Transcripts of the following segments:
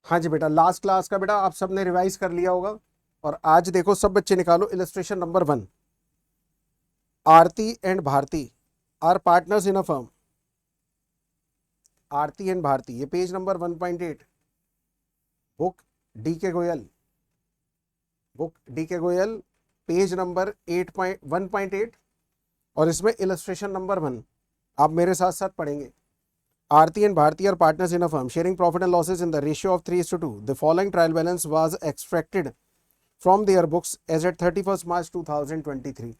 हाँ जी बेटा, last class का बेटा आप सबने रिवाइज कर लिया होगा। और आज देखो सब बच्चे निकालो illustration number 1। Aarti and Bharti are partners in a firm. Aarti and Bharti, ये पेज नंबर 1.8, बुक डी के गोयल। बुक डी के गोयल, पेज नंबर 8.1.8। और इसमें इलस्ट्रेशन नंबर 1 आप मेरे साथ साथ पढ़ेंगे। Aarti and Bharti are partners in a firm, sharing profit and losses in the ratio of 3:2. The following trial balance was extracted from their books as at 31st March 2023.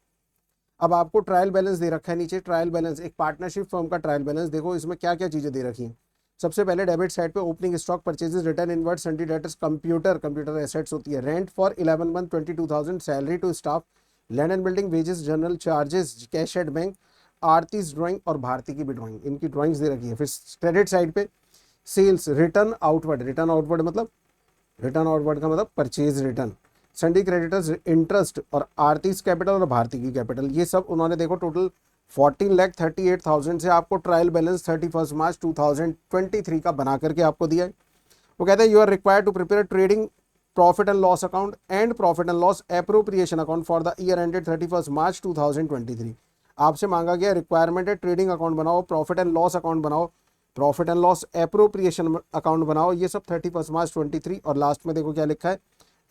अब आपको trial balance दे रखा है नीचे। Trial balance एक partnership firm का trial balance. देखो इसमें क्या क्या चीजें दे रखी हैं। सबसे पहले डेबिट साइड पे opening stock, purchases, return inward, sundry debtors, computer assets होती है। Rent for 11 month 22,000, salary to staff, land and building, wages, general charges, cash at bank, Aarti's drawing और भारती की भी ड्राइंग, इनकी ड्राइंग्स दे रखी है। फिर क्रेडिट साइड पे sales, return outward, return outward का मतलब purchase return, sundry creditors, interest और आरतीज कैपिटल और भारती की कैपिटल, ये सब उन्होंने देखो टोटल 14,38,000 से आपको ट्रायल बैलेंस 31 मार्च 2023 का बना करके आपको दिया है। वो कहते हैं you are required to prepare trading profit and loss account and profit and loss appropriation account for the year ended 31 March 2023। आपसे मांगा गया रिक्वायरमेंट है ट्रेडिंग अकाउंट बनाओ, प्रॉफिट एंड लॉस अकाउंट बनाओ, profit and loss appropriation account बनाओ, ये सब 31 मार्च 23। और लास्ट में देखो क्या लिखा है,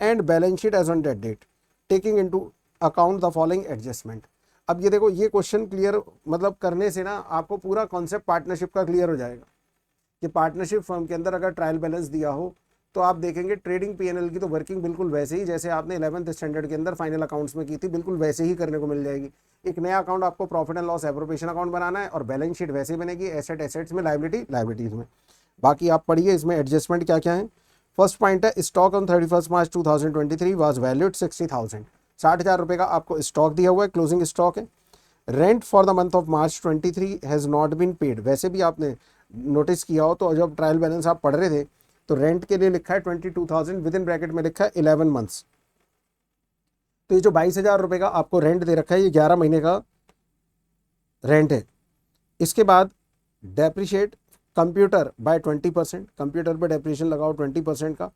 and balance sheet as on date date taking into account the following adjustment. अब ये देखो ये क्वेश्चन क्लियर मतलब करने से ना आपको पूरा कॉन्सेप्ट पार्टनरशिप का क्लियर हो जाएगा कि पार्टनरशिप फर्म के अंदर अगर ट्रायल बैलेंस दिया हो तो आप देखेंगे ट्रेडिंग पीएनएल की तो वर्किंग बिल्कुल वैसे ही जैसे आपने 11th स्टैंडर्ड के अंदर फाइनल अकाउंट्स में की थी, बिल्कुल वैसे ही करने को मिल जाएगी। एक नया अकाउंट आपको profit and loss appropriation account बनाना है और बैलेंस शीट वैसे ही बनेगी, एसेट एसेट्स में, लायबिलिटी लायबिलिटीज में। बाकी आप पढ़िए इसमें एडजस्टमेंट क्या क्या है। फर्स्ट पॉइंट है stock on 31 March 2023 was valued 60,000। 60,000 रुपए का आपको स्टॉक दिया हुआ है, क्लोजिंग स्टॉक है। Rent for the month of March 23 has not been paid. वैसे भी आपने नोटिस किया हो तो जब ट्रायल बैलेंस आप पढ़ रहे थे तो रेंट के लिए लिखा है 22,000, विद इन ब्रैकेट में लिखा है 11 मंथ्स। तो ये जो 22,000 रुपए का आपको रेंट दे रखा है ये 11 महीने का रेंट है। इसके बाद डेप्रिशिएट कंप्यूटर बाय 20%, कंप्यूटर पे डेप्रिशिएशन लगाओ 20% का।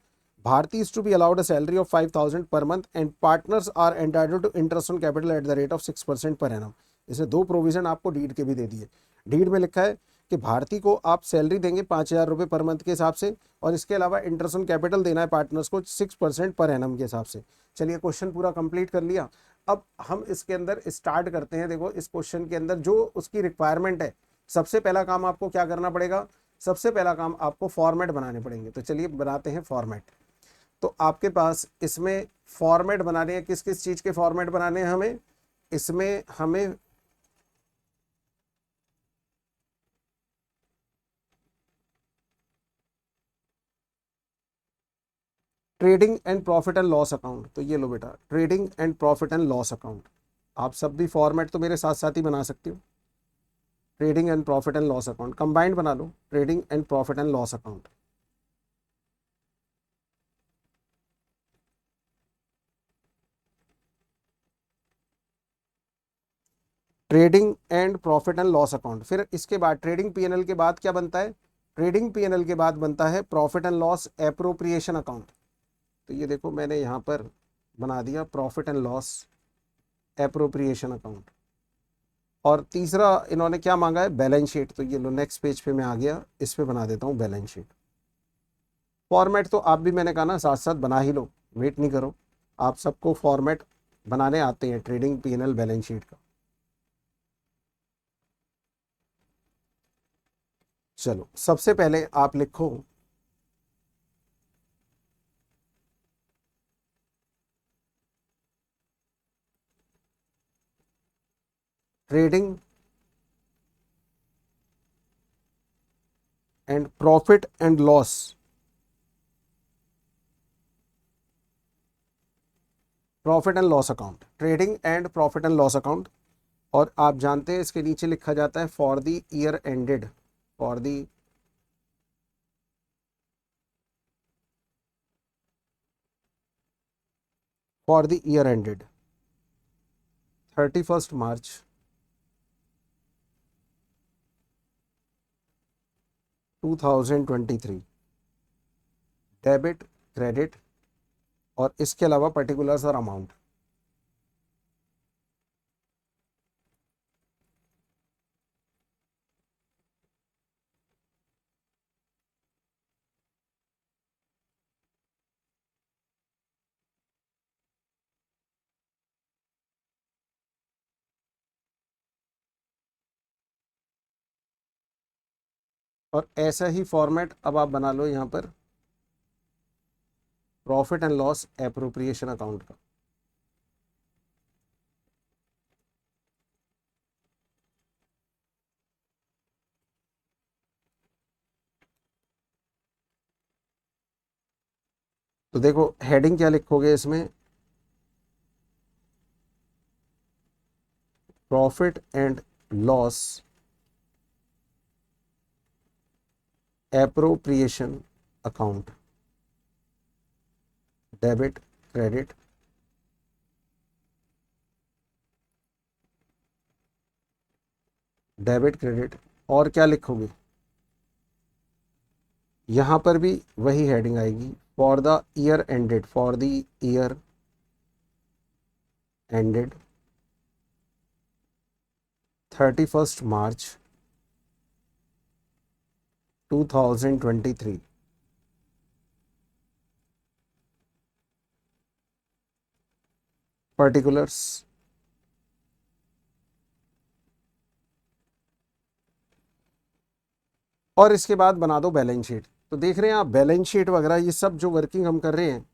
Bharti is to be allowed a salary of 5,000 per month and partners are entitled to interest on capital at the rate of 6% per annum. इसे दो प्रोविजन आपको डीड के भी दे दिए। डीड में लिखा है कि भारती को आप सैलरी देंगे 5,000 रुपये पर मंथ के हिसाब से और इसके अलावा इंटरेस्ट ऑन कैपिटल देना है पार्टनर्स को 6% पर एनम के हिसाब से। चलिए क्वेश्चन पूरा कंप्लीट कर लिया। अब हम इसके अंदर स्टार्ट करते हैं। देखो इस क्वेश्चन के अंदर जो उसकी रिक्वायरमेंट है, सबसे पहला काम आपको क्या करना पड़ेगा, सबसे पहला काम आपको फॉर्मेट बनाने पड़ेंगे। तो चलिए बनाते हैं फॉर्मेट। तो आपके पास इसमें फॉर्मेट बनाने हैं, किस किस चीज के फॉर्मेट बनाने हैं हमें, इसमें हमें trading and profit and loss account. तो ये लो बेटा, trading and profit and loss account. आप सब भी फॉर्मेट तो मेरे साथ साथ ही बना सकते हो। Trading and profit and loss account combined बना लो, trading and profit and loss account. Trading and profit and loss account. फिर इसके बाद ट्रेडिंग पीएनएल के बाद क्या बनता है, ट्रेडिंग पीएनएल के बाद बनता है profit and loss appropriation account. तो ये देखो मैंने यहाँ पर बना दिया profit and loss appropriation account. और तीसरा इन्होंने क्या मांगा है, बैलेंस शीट। तो ये लो नेक्स्ट पेज पे मैं आ गया, इस पे बना देता हूँ बैलेंस शीट। फॉर्मेट तो आप भी मैंने कहा ना साथ साथ बना ही लो, वेट नहीं करो, आप सबको फॉर्मेट बनाने आते हैं ट्रेडिंग पीएनएल बैलेंस शीट का। चलो सबसे पहले आप लिखो trading and profit and loss profit and loss account, trading and profit and loss account. और आप जानते हैं इसके नीचे लिखा जाता है for the year ended, for the for the year ended 31 March 2023। Debit credit और इसके अलावा पर्टिकुलर्स और अमाउंट। और ऐसा ही फॉर्मेट अब आप बना लो यहाँ पर profit and loss appropriation account का। तो देखो हेडिंग क्या लिखोगे इसमें, profit and loss appropriation account, debit credit, debit credit. और क्या लिखोगे, यहां पर भी वही हेडिंग आएगी, for the year ended, for the year ended 31st March 2023। Particulars और इसके बाद बना दो बैलेंस शीट। तो देख रहे हैं आप बैलेंस शीट वगैरह ये सब जो वर्किंग हम कर रहे हैं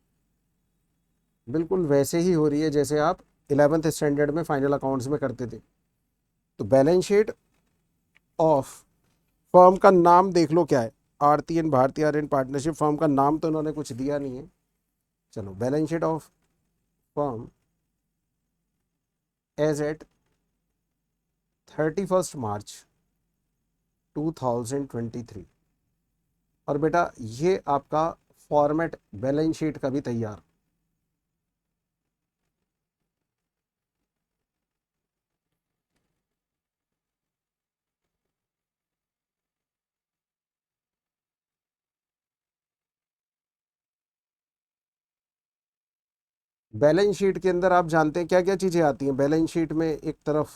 बिल्कुल वैसे ही हो रही है जैसे आप 11th स्टैंडर्ड में फाइनल अकाउंट्स में करते थे। तो बैलेंस शीट ऑफ फर्म का नाम देख लो क्या है, Aarti and Bharti Aryan partnership. Firm का नाम तो उन्होंने कुछ दिया नहीं है। चलो balance sheet of firm as at 31st March 2023। और बेटा ये आपका फॉर्मेट बैलेंस शीट का भी तैयार। बैलेंस शीट के अंदर आप जानते हैं क्या क्या चीजें आती हैं बैलेंस शीट में, एक तरफ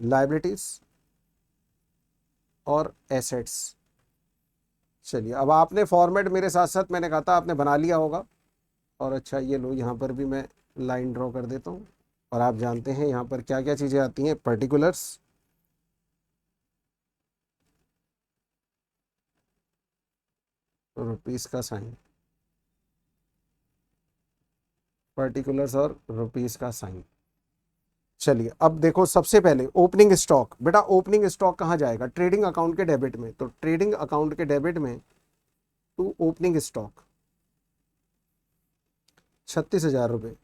लायबिलिटीज और एसेट्स। चलिए अब आपने फॉर्मेट मेरे साथ साथ मैंने कहा था आपने बना लिया होगा। और अच्छा ये लो यहाँ पर भी मैं लाइन ड्रॉ कर देता हूँ। और आप जानते हैं यहाँ पर क्या क्या चीजें आती हैं, पर्टिकुलर्स, रुपीस का साइन, पर्टिकुलर्स और रुपीस का साइन। चलिए अब देखो सबसे पहले ओपनिंग स्टॉक। बेटा ओपनिंग स्टॉक कहाँ जाएगा, ट्रेडिंग अकाउंट के डेबिट में। तो ट्रेडिंग अकाउंट के डेबिट में टू ओपनिंग स्टॉक 36,000 रुपये।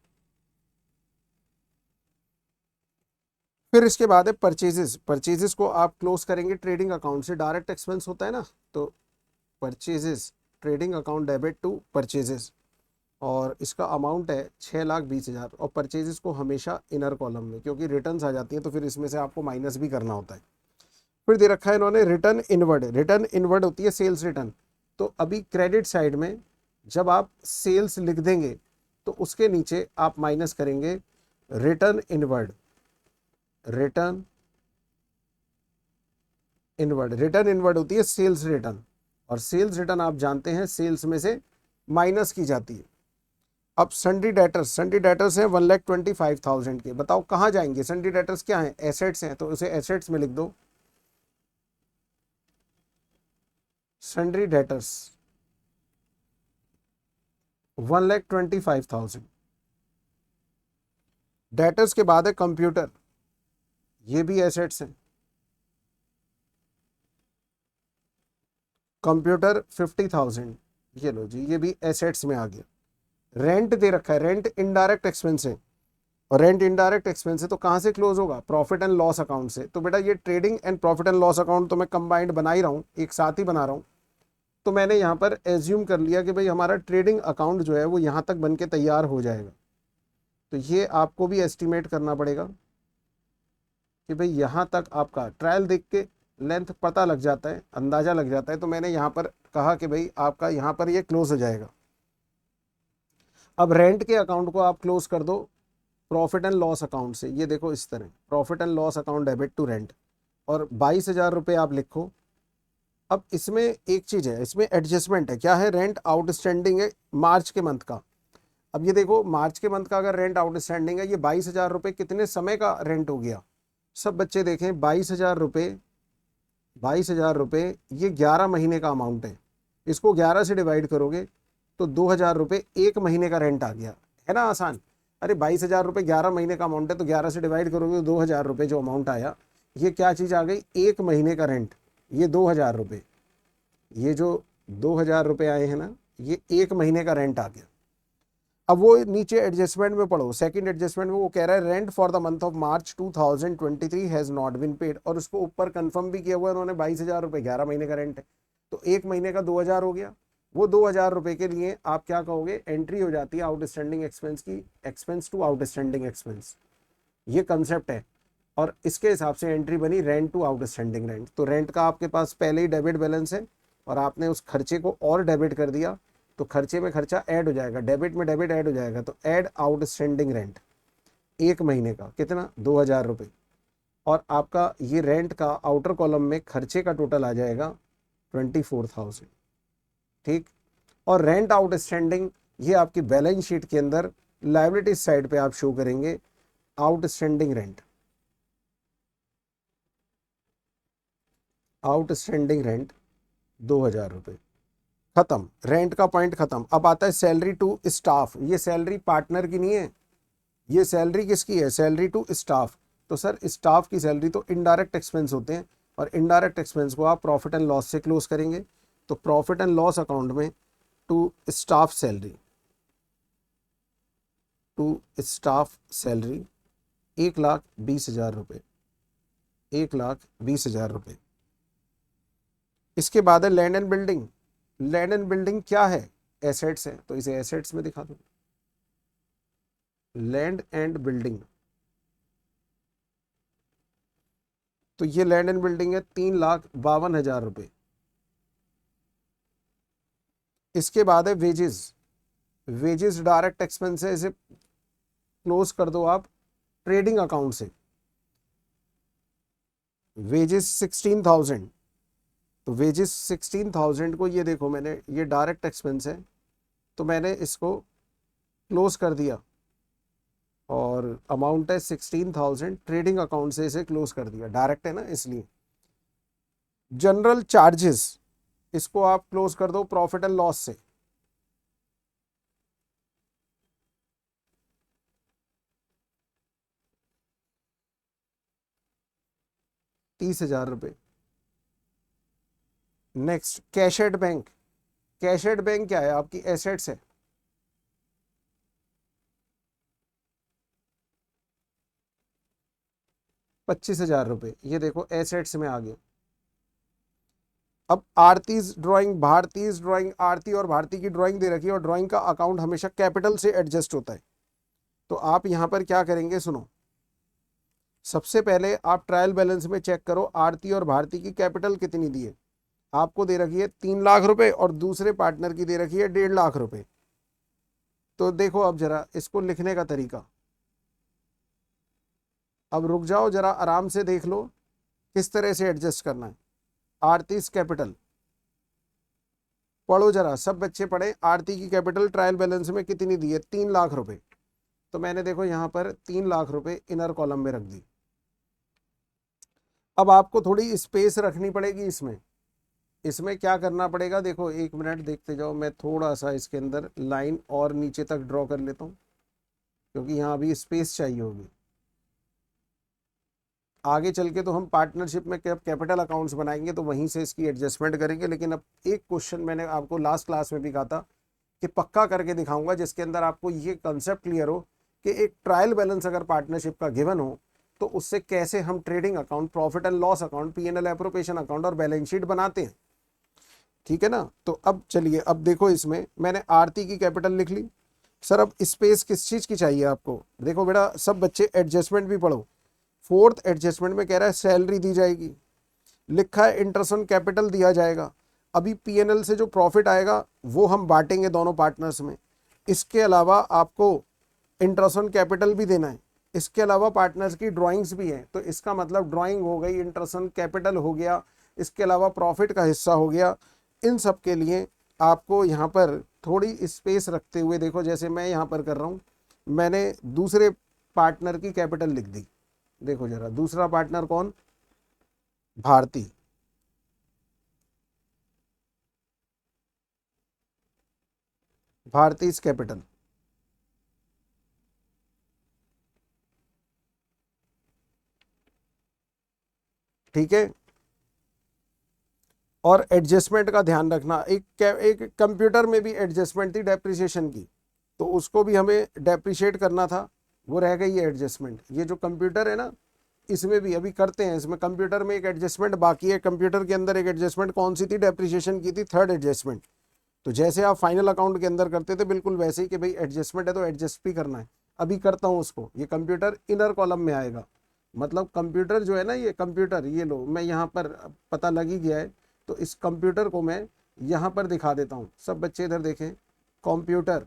फिर इसके बाद है परचेजेस। परचेजेस को आप क्लोज करेंगे ट्रेडिंग अकाउंट से, डायरेक्ट एक्सपेंस होता है ना। तो purchases trading account debit to purchases और इसका अमाउंट है 6,20,000। और परचेजेस को हमेशा इनर कॉलम में, क्योंकि रिटर्न्स आ जाती हैं तो फिर इसमें से आपको माइनस भी करना होता है। फिर दे रखा है इन्होंने रिटर्न इनवर्ड। रिटर्न इनवर्ड होती है सेल्स रिटर्न। तो अभी क्रेडिट साइड में जब आप सेल्स लिख देंगे तो उसके नीचे आप माइनस करेंगे return inward. Return inward, return inward होती है सेल्स रिटर्न। और सेल्स रिटर्न आप जानते हैं सेल्स में से माइनस की जाती है। अब सन्डी डेटर्स, सन्डी डेटर्स हैं 1,25,000 के। बताओ कहाँ जाएंगे, सन्डी डेटर्स क्या है, एसेट्स हैं, तो उसे एसेट्स में लिख दो। Sundry debtors 1,25,000। डेटर्स के बाद है कंप्यूटर, ये भी एसेट्स हैं। कंप्यूटर 50,000, ये लो जी, ये भी एसेट्स में आ गया। रेंट दे रखा है, रेंट इनडायरेक्ट एक्सपेंस है। और रेंट इनडायरेक्ट एक्सपेंस है तो कहाँ से क्लोज होगा, प्रॉफिट एंड लॉस अकाउंट से। तो बेटा ये trading and profit and loss account तो मैं कंबाइंड बना ही रहा हूँ, एक साथ ही बना रहा हूँ। तो मैंने यहाँ पर एज्यूम कर लिया कि भाई हमारा ट्रेडिंग अकाउंट जो है वो यहाँ तक बन के तैयार हो जाएगा। तो ये आपको भी एस्टिमेट करना पड़ेगा कि भाई यहाँ तक आपका ट्रायल देख के लेंथ पता लग जाता है, अंदाजा लग जाता है, तो मैंने यहाँ पर कहा कि भाई आपका यहाँ पर ये क्लोज हो जाएगा। अब रेंट के अकाउंट को आप क्लोज कर दो प्रॉफिट एंड लॉस अकाउंट से। ये देखो इस तरह profit and loss account debit to rent, और 22,000 रुपये आप लिखो। अब इसमें एक चीज है, इसमें एडजस्टमेंट है। क्या है? रेंट आउटस्टैंडिंग है मार्च के मंथ का। अब ये देखो मार्च के मंथ का अगर रेंट आउटस्टैंडिंग है, ये 22,000 रुपये कितने समय का रेंट हो गया? सब बच्चे देखें, 22,000 रुपये, 22,000 रुपये ये 11 महीने का अमाउंट है। इसको 11 से डिवाइड करोगे तो 2,000 रुपये एक महीने का रेंट आ गया, है ना आसान। अरे 22,000 रुपये 11 महीने का अमाउंट है, तो 11 से डिवाइड करोगे तो 2,000 रुपये जो अमाउंट आया, ये क्या चीज़ आ गई? एक महीने का रेंट। ये 2,000 रुपये, ये जो 2,000 रुपये आए हैं ना, ये एक महीने का रेंट आ गया। अब वो नीचे एडजस्टमेंट में पढ़ो, सेकंड एडजस्टमेंट में वो कह रहा है rent for the month of March 2023 has not been paid, और उसको ऊपर कंफर्म भी किया हुआ है उन्होंने, 22,000 रुपये 11 महीने का रेंट है, तो एक महीने का 2,000 हो गया। वो 2,000 रुपये के लिए आप क्या कहोगे? एंट्री हो जाती है आउटस्टैंडिंग एक्सपेंस की, एक्सपेंस टू आउटस्टैंडिंग एक्सपेंस, ये कंसेप्ट है। और इसके हिसाब से एंट्री बनी रेंट टू आउटस्टैंडिंग रेंट। तो रेंट का आपके पास पहले ही डेबिट बैलेंस है और आपने उस खर्चे को और डेबिट कर दिया, तो खर्चे में खर्चा ऐड हो जाएगा, डेबिट में डेबिट ऐड हो जाएगा। तो ऐड आउटस्टैंडिंग रेंट एक महीने का कितना? 2,000 रुपये। और आपका ये रेंट का आउटर कॉलम में खर्चे का टोटल आ जाएगा 24,000। ठीक। और रेंट आउटस्टैंडिंग ये आपकी बैलेंस शीट के अंदर लायबिलिटी साइड पे आप शो करेंगे आउटस्टैंडिंग रेंट, आउटस्टैंडिंग रेंट 2,000 रुपये। खत्म, रेंट का पॉइंट खत्म। अब आता है सैलरी टू स्टाफ। ये सैलरी पार्टनर की नहीं है, ये सैलरी किसकी है? Salary to staff. तो सर स्टाफ की सैलरी तो इनडायरेक्ट एक्सपेंस होते हैं, और इनडायरेक्ट एक्सपेंस को आप प्रॉफिट एंड लॉस से क्लोज करेंगे। तो प्रॉफिट एंड लॉस अकाउंट में to staff salary, to staff salary 1,20,000 रुपये, 1,20,000 रुपये। इसके बाद है land and building. Land and building क्या है? एसेट्स है, तो इसे एसेट्स में दिखा दो। लैंड एंड बिल्डिंग, तो ये लैंड एंड बिल्डिंग है 3,52,000 रुपये। इसके बाद है वेजेस। वेजेस डायरेक्ट एक्सपेंस है, इसे क्लोज कर दो आप ट्रेडिंग अकाउंट से। वेजेस 16,000, तो वेजेस 16,000 को ये देखो मैंने, ये डायरेक्ट एक्सपेंस है, तो मैंने इसको क्लोज कर दिया, और अमाउंट है 16,000, ट्रेडिंग अकाउंट से इसे क्लोज कर दिया, डायरेक्ट है ना इसलिए। जनरल चार्जेस, इसको आप क्लोज कर दो प्रॉफिट एंड लॉस से। ₹30,000 रुपये। Next cash at bank. Cash at bank क्या है? आपकी एसेट्स है, ₹25,000 रुपये। ये देखो एसेट्स में आ गए। अब आरतीज ड्राइंग, भारतीज ड्राइंग, आरती और भारती की ड्राइंग दे रखी है, और ड्राइंग का अकाउंट हमेशा कैपिटल से एडजस्ट होता है। तो आप यहां पर क्या करेंगे? सुनो, सबसे पहले आप ट्रायल बैलेंस में चेक करो आरती और भारती की कैपिटल कितनी दी है। आपको दे रखी है 3 लाख रुपए, और दूसरे पार्टनर की दे रखी है 1.5 लाख रुपए। तो देखो अब जरा इसको लिखने का तरीका, अब रुक जाओ जरा, आराम से देख लो किस तरह से एडजस्ट करना है। आरतीज कैपिटल पढ़ो जरा, सब बच्चे पढ़े। आरती की कैपिटल ट्रायल बैलेंस में कितनी दी है? 3 लाख रुपए। तो मैंने देखो यहां पर 3 लाख रुपए इनर कॉलम में रख दी। अब आपको थोड़ी स्पेस रखनी पड़ेगी इसमें। इसमें क्या करना पड़ेगा? देखो 1 मिनट देखते जाओ, मैं थोड़ा सा इसके अंदर लाइन और नीचे तक ड्रॉ कर लेता हूँ, क्योंकि यहाँ अभी स्पेस चाहिए होगी। आगे चल के तो हम पार्टनरशिप में कैपिटल अकाउंट्स बनाएंगे, तो वहीं से इसकी एडजस्टमेंट करेंगे। लेकिन अब एक क्वेश्चन मैंने आपको लास्ट क्लास में भी कहा था कि पक्का करके दिखाऊंगा, जिसके अंदर आपको ये कंसेप्ट क्लियर हो कि एक ट्रायल बैलेंस अगर पार्टनरशिप का गिवन हो तो उससे कैसे हम trading account, profit and loss account, P&L appropriation account और बैलेंस शीट बनाते हैं। ठीक है ना? तो अब चलिए, अब देखो इसमें मैंने आरती की कैपिटल लिख ली। सर अब स्पेस किस चीज की चाहिए आपको? देखो बेटा, सब बच्चे एडजस्टमेंट भी पढ़ो। 4th एडजस्टमेंट में कह रहा है सैलरी दी जाएगी। लिखा है इंटरेस्ट ऑन कैपिटल दिया जाएगा। अभी पीएनएल से जो प्रॉफिट आएगा वो हम बांटेंगे दोनों पार्टनर्स में। इसके अलावा आपको इंटरेस्ट ऑन कैपिटल भी देना है, इसके अलावा पार्टनर्स की ड्राइंग्स भी हैं। तो इसका मतलब ड्राइंग हो गई, इंटरेस्ट ऑन कैपिटल हो गया, इसके अलावा प्रॉफिट का हिस्सा हो गया। इन सब के लिए आपको यहाँ पर थोड़ी स्पेस रखते हुए, देखो जैसे मैं यहाँ पर कर रहा हूँ, मैंने दूसरे पार्टनर की कैपिटल लिख दी। देखो जरा, दूसरा पार्टनर कौन? भारती। भारतीज कैपिटल, ठीक है। और एडजस्टमेंट का ध्यान रखना, एक कंप्यूटर में भी एडजस्टमेंट थी डेप्रिसिएशन की, तो उसको भी हमें डेप्रिशिएट करना था, वो रह गई है एडजस्टमेंट। ये जो कंप्यूटर है ना, इसमें भी अभी करते हैं, इसमें कंप्यूटर में एक एडजस्टमेंट बाकी है। कंप्यूटर के अंदर एक एडजस्टमेंट कौन सी थी? डेप्रिसिएशन की थी, थर्ड एडजस्टमेंट। तो जैसे आप फाइनल अकाउंट के अंदर करते थे बिल्कुल वैसे ही कि भाई एडजस्टमेंट है तो एडजस्ट भी करना है। अभी करता हूँ उसको, ये कंप्यूटर इनर कॉलम में आएगा। मतलब कंप्यूटर जो है ना, ये कंप्यूटर, ये लो मैं यहाँ पर, पता लग ही गया है, तो इस कंप्यूटर को मैं यहाँ पर दिखा देता हूँ। सब बच्चे इधर देखें, कंप्यूटर,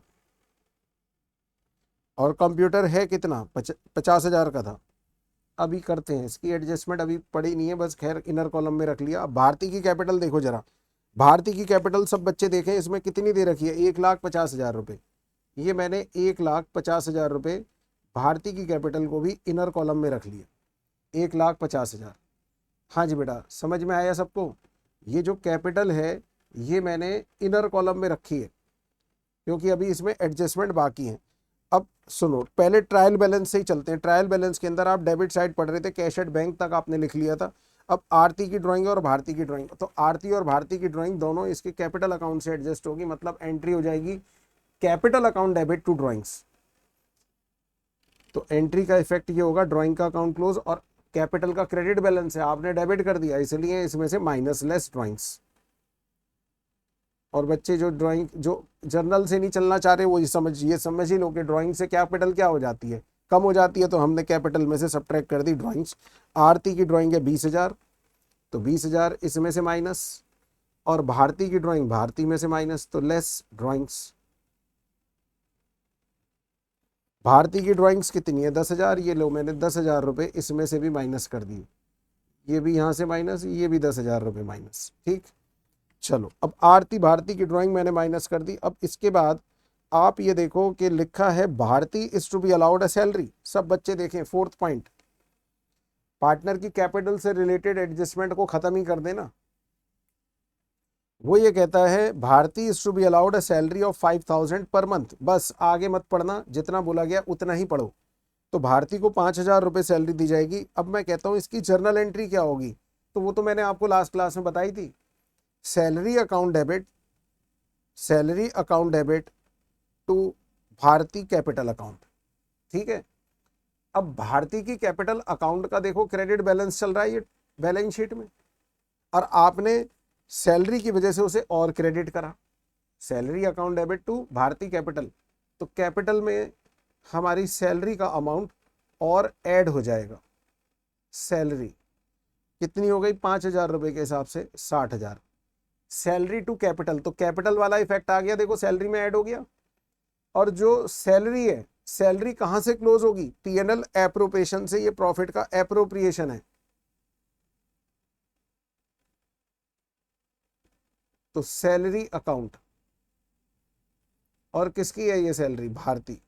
और कंप्यूटर है कितना? 50,000 का था। अभी करते हैं इसकी एडजस्टमेंट, अभी पड़ी नहीं है, बस खैर इनर कॉलम में रख लिया। अब भारती की कैपिटल देखो जरा, भारती की कैपिटल सब बच्चे देखें, इसमें कितनी दे रखी है? 1,50,000 रुपये। ये मैंने 1,50,000 रुपये भारती की कैपिटल को भी इनर कॉलम में रख लिया, 1,50,000। हाँ जी बेटा, समझ में आया सबको? ये जो कैपिटल है ये मैंने इनर कॉलम में रखी है क्योंकि अभी इसमें एडजस्टमेंट बाकी है। अब सुनो, पहले ट्रायल बैलेंस से ही चलते हैं। ट्रायल बैलेंस के अंदर आप डेबिट साइड पढ़ रहे थे, कैश एट बैंक तक आपने लिख लिया था। अब आरती की ड्राइंग और भारती की ड्राइंग, तो आरती और भारती की ड्राइंग दोनों इसके कैपिटल अकाउंट से एडजस्ट होगी, मतलब एंट्री हो जाएगी capital account debit to drawings. तो एंट्री का इफेक्ट ये होगा, ड्राइंग का अकाउंट क्लोज, और कैपिटल का क्रेडिट बैलेंस है, आपने डेबिट कर दिया, इसलिए इसमें से माइनस लेस ड्राइंग्स। और बच्चे जो ड्राइंग, जो जर्नल से नहीं चलना चाह रहे, वो ये समझ ही लो कि ड्राइंग से कैपिटल क्या हो जाती है? कम हो जाती है, तो हमने कैपिटल में से सब्ट्रैक्ट कर दी ड्राइंग्स। आरती की ड्राइंग है 20,000, तो 20,000 इसमें से माइनस, और भारती की ड्राइंग भारती में से माइनस, तो लेस ड्राइंग्स। भारती की ड्राइंग्स कितनी है? 10,000। ये लो मैंने 10,000 रुपये इसमें से भी माइनस कर दिए, ये भी यहाँ से माइनस, ये भी 10,000 रुपये माइनस, ठीक। चलो, अब आरती भारती की ड्राइंग मैंने माइनस कर दी। अब इसके बाद आप ये देखो कि लिखा है Bharti is to be allowed a salary. सब बच्चे देखें, फोर्थ पॉइंट, पार्टनर की कैपिटल से रिलेटेड एडजस्टमेंट को खत्म ही कर देना। वो ये कहता है Bharti is to be allowed a salary of 5,000 per month. बस आगे मत पढ़ना, जितना बोला गया उतना ही पढ़ो। तो भारती को 5,000 रुपये सैलरी दी जाएगी। अब मैं कहता हूँ इसकी जर्नल एंट्री क्या होगी? तो वो तो मैंने आपको लास्ट क्लास में बताई थी, salary account debit, salary account debit to Bharti capital account, ठीक है। अब भारती की कैपिटल अकाउंट का देखो क्रेडिट बैलेंस चल रहा है ये बैलेंस शीट में, और आपने सैलरी की वजह से उसे और क्रेडिट करा, salary account debit to Bharti capital. तो कैपिटल में हमारी सैलरी का अमाउंट और ऐड हो जाएगा। सैलरी कितनी हो गई? 5,000 रुपये के हिसाब से 60,000। सैलरी टू कैपिटल, तो कैपिटल वाला इफेक्ट आ गया, देखो सैलरी में ऐड हो गया। और जो सैलरी है, सैलरी कहां से क्लोज होगी? पीएनएल एप्रोप्रिएशन से, ये प्रॉफिट का एप्रोप्रिएशन है। तो सैलरी अकाउंट, और किसकी है ये सैलरी? भारती,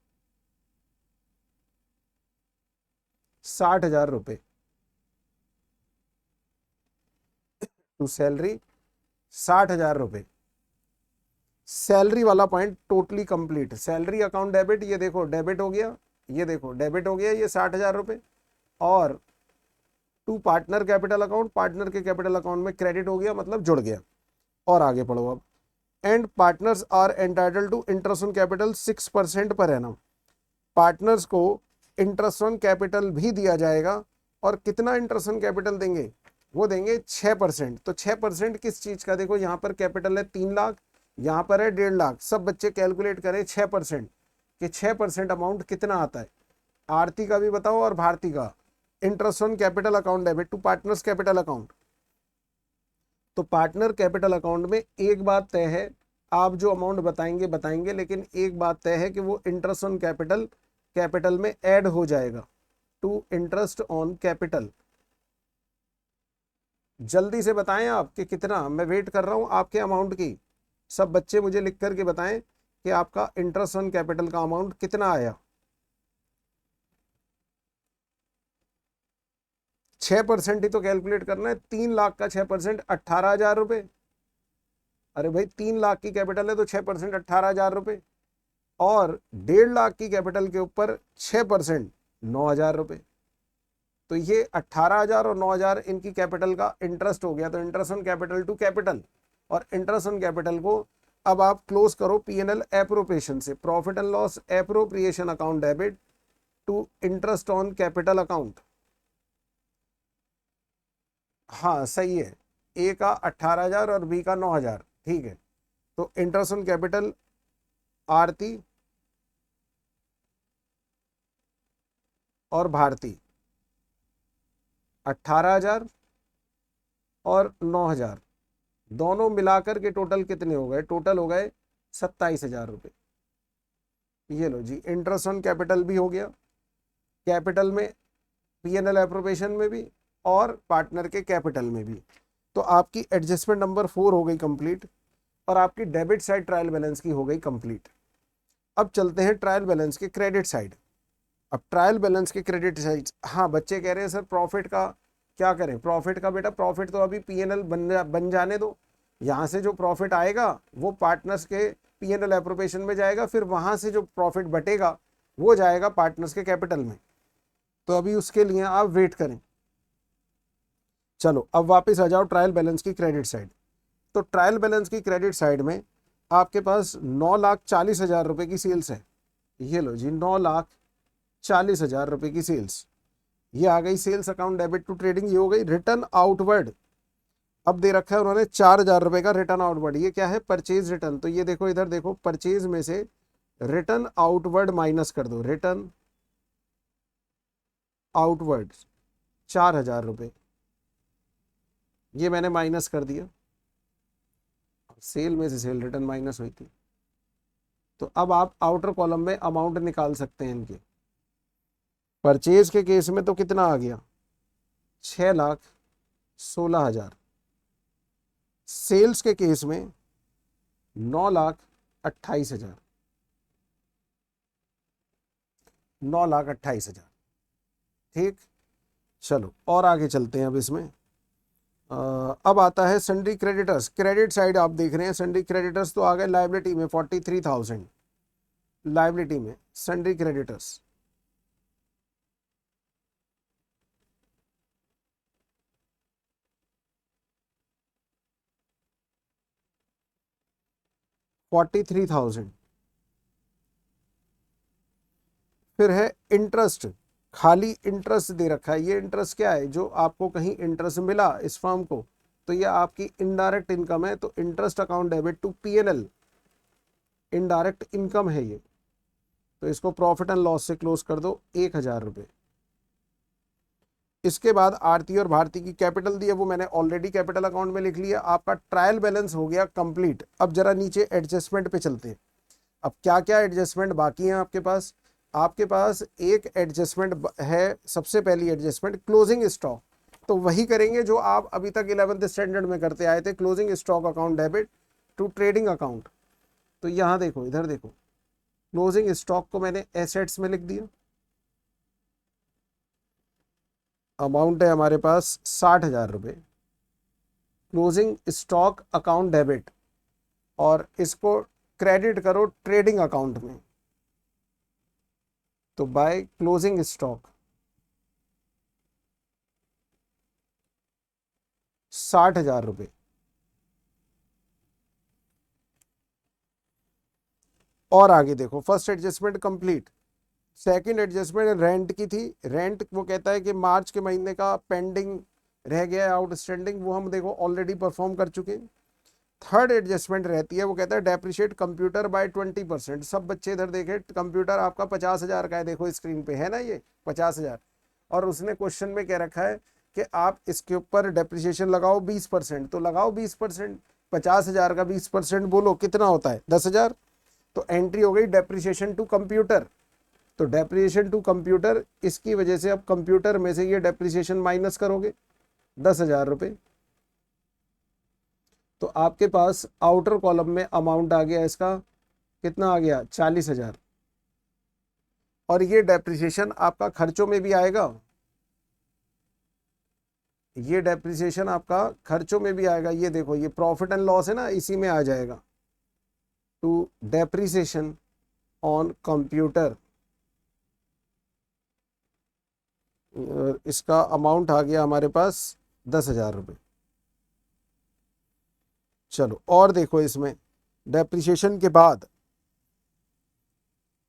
60,000 रुपये टू सैलरी, 60,000 रुपये। सैलरी वाला point totally complete. Salary account debit, ये देखो डेबिट हो गया, ये देखो डेबिट हो गया ये 60,000 रुपये। और to partner capital account, partner के कैपिटल अकाउंट में क्रेडिट हो गया, मतलब जुड़ गया। और आगे पढ़ो अब, and partners are entitle to interest on capital 6% per annum. Partners को इंटरेस्ट ऑन कैपिटल भी दिया जाएगा, और कितना इंटरेस्ट ऑन कैपिटल देंगे? वो देंगे 6%। तो 6% किस चीज का? देखो यहाँ पर कैपिटल है 3 लाख, यहाँ पर है 1.5 लाख। सब बच्चे कैलकुलेट करें 6% कि 6% अमाउंट कितना आता है। आरती का भी बताओ और भारती का। Interest on capital account debit to partners capital account, तो पार्टनर कैपिटल अकाउंट में एक बात तय है, आप जो अमाउंट बताएंगे, लेकिन एक बात तय है कि वो इंटरेस्ट ऑन कैपिटल में ऐड हो जाएगा टू इंटरेस्ट ऑन कैपिटल। जल्दी से बताएं आप कि कितना, मैं वेट कर रहा हूं आपके अमाउंट की। सब बच्चे मुझे लिख करके बताएं कि आपका इंटरेस्ट ऑन कैपिटल का अमाउंट कितना आया। 6% ही तो कैलकुलेट करना है। 3 लाख का 6% 18,000 रुपए। अरे भाई 3 लाख की कैपिटल है तो 6% 18,000 रुपए, और 1.5 लाख की कैपिटल के ऊपर 6% 9,000 रुपए। तो ये 18,000 और 9,000 इनकी कैपिटल का इंटरेस्ट हो गया। तो interest on capital to capital, और इंटरेस्ट ऑन कैपिटल को अब आप क्लोज करो पीएनएल एप्रोप्रिएशन से, profit and loss appropriation account debit to interest on capital account. हाँ सही है, ए का 18,000 और बी का 9,000, ठीक है। तो इंटरेस्ट ऑन कैपिटल आरती और भारती 18,000 और 9,000 दोनों मिलाकर के टोटल कितने हो गए? टोटल हो गए 27,000 रुपये। ये लो जी, इंटरेस्ट ऑन कैपिटल भी हो गया, कैपिटल में पीएनएल एप्रोप्रिएशन में भी और पार्टनर के कैपिटल में भी। तो आपकी एडजस्टमेंट नंबर 4 हो गई कंप्लीट, और आपकी डेबिट साइड ट्रायल बैलेंस की हो गई कंप्लीट। अब चलते हैं ट्रायल बैलेंस के क्रेडिट साइड। अब ट्रायल बैलेंस के क्रेडिट साइड, हाँ बच्चे कह रहे हैं सर प्रॉफिट का क्या करें? प्रॉफिट का बेटा, प्रॉफिट तो अभी पीएनएल बन जाने दो। यहाँ से जो प्रॉफिट आएगा वो पार्टनर्स के पीएनएल एप्रोप्रिएशन में जाएगा, फिर वहां से जो प्रॉफिट बटेगा वो जाएगा पार्टनर्स के कैपिटल में। तो अभी उसके लिए आप वेट करें। चलो अब वापस आ जाओ ट्रायल बैलेंस की क्रेडिट साइड। तो ट्रायल बैलेंस की क्रेडिट साइड में आपके पास 9,40,000 रुपए की सेल्स है। ये लो जी, 9,40,000 रुपए की सेल्स, ये आ गई sales account debit to trading. ये हो गई रिटर्न आउटवर्ड। अब दे रखा है उन्होंने 4,000 रुपए का रिटर्न आउटवर्ड। ये क्या है? Purchase return. तो ये देखो इधर देखो, परचेज में से रिटर्न आउटवर्ड माइनस कर दो, रिटर्न आउटवर्ड 4,000 रुपए, ये मैंने माइनस कर दिया। सेल में से सेल रिटर्न माइनस हुई थी। तो अब आप आउटर कॉलम में अमाउंट निकाल सकते हैं इनके। परचेज के केस में तो कितना आ गया? 6,16,000। सेल्स के केस में 9,28,000, 9,28,000। ठीक, चलो और आगे चलते हैं। अब इसमें अब आता है सन्ड्री क्रेडिटर्स। क्रेडिट साइड आप देख रहे हैं, सन्ड्री क्रेडिटर्स तो आ गए लाइबिलिटी में 43,000, लाइबिलिटी में सन्ड्री क्रेडिटर्स। $43,000। फिर है इंटरेस्ट, खाली इंटरेस्ट दे रखा है। ये इंटरेस्ट क्या है? जो आपको कहीं इंटरेस्ट मिला इस फर्म को, तो ये आपकी इनडायरेक्ट इनकम है। तो interest account debit to PNL, indirect income है ये। तो इसको प्रॉफिट एंड लॉस से क्लोज कर दो, 1,000 रुपये। इसके बाद आरती और भारती की कैपिटल दी है, वो मैंने ऑलरेडी कैपिटल अकाउंट में लिख लिया। आपका ट्रायल बैलेंस हो गया कंप्लीट। अब जरा नीचे एडजस्टमेंट पे चलते हैं। अब क्या क्या एडजस्टमेंट बाकी हैं आपके पास? आपके पास एक एडजस्टमेंट है, सबसे पहली एडजस्टमेंट क्लोजिंग स्टॉक। तो वही करेंगे जो आप अभी तक 11th स्टैंडर्ड में करते आए थे, closing stock account debit to trading account. तो यहाँ देखो, इधर देखो, क्लोजिंग स्टॉक को मैंने एसेट्स में लिख दिया। अमाउंट है हमारे पास 60,000 रुपये। क्लोजिंग स्टॉक अकाउंट डेबिट, और इसको क्रेडिट करो ट्रेडिंग अकाउंट में। तो बाय क्लोजिंग स्टॉक 60,000 रुपये। और आगे देखो, first adjustment complete. Second adjustment rent की थी। रेंट वो कहता है कि मार्च के महीने का पेंडिंग रह गया है, आउटस्टैंडिंग, वो हम देखो ऑलरेडी परफॉर्म कर चुके हैं। थर्ड एडजस्टमेंट रहती है, वो कहता है डेप्रिशिएट कंप्यूटर बाय 20%। सब बच्चे इधर देखे, कंप्यूटर आपका 50,000 का है, देखो स्क्रीन पे है ना, ये 50,000। और उसने क्वेश्चन में कह रखा है कि आप इसके ऊपर डेप्रिसिएशन लगाओ 20%, तो लगाओ 20%, 50,000 का 20% बोलो कितना होता है 10,000। तो एंट्री हो गई डेप्रिसिएशन टू कंप्यूटर। तो डेप्रिसिएशन टू कंप्यूटर, इसकी वजह से अब कंप्यूटर में से ये डेप्रिसिएशन माइनस करोगे 10,000 रुपये, तो आपके पास आउटर कॉलम में अमाउंट आ गया इसका कितना आ गया 40,000। और ये डेप्रिसिएशन आपका खर्चों में भी आएगा, ये डेप्रिसिएशन आपका खर्चों में भी आएगा। ये देखो ये प्रॉफिट एंड लॉस है ना, इसी में आ जाएगा। टू डेप्रिसिएशन ऑन कंप्यूटर, इसका अमाउंट आ गया हमारे पास 10,000 रुपये। चलो और देखो इसमें डेप्रिसिएशन के बाद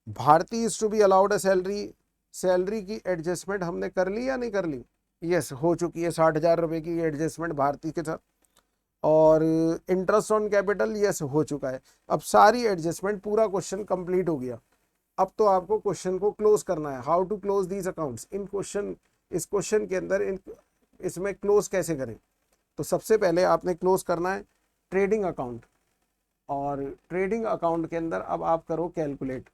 Bharti is to be allowed a salary, salary की एडजस्टमेंट हमने कर ली या नहीं कर ली? यस हो चुकी है 60,000 रुपये की एडजस्टमेंट भारतीय के साथ। और इंटरेस्ट ऑन कैपिटल यस हो चुका है। अब सारी एडजस्टमेंट, पूरा क्वेश्चन कंप्लीट हो गया। अब तो आपको क्वेश्चन को क्लोज करना है, how to close these accounts. इस क्वेश्चन के अंदर इसमें क्लोज कैसे करें? तो सबसे पहले आपने क्लोज करना है ट्रेडिंग अकाउंट, और ट्रेडिंग अकाउंट के अंदर अब आप करो कैलकुलेट।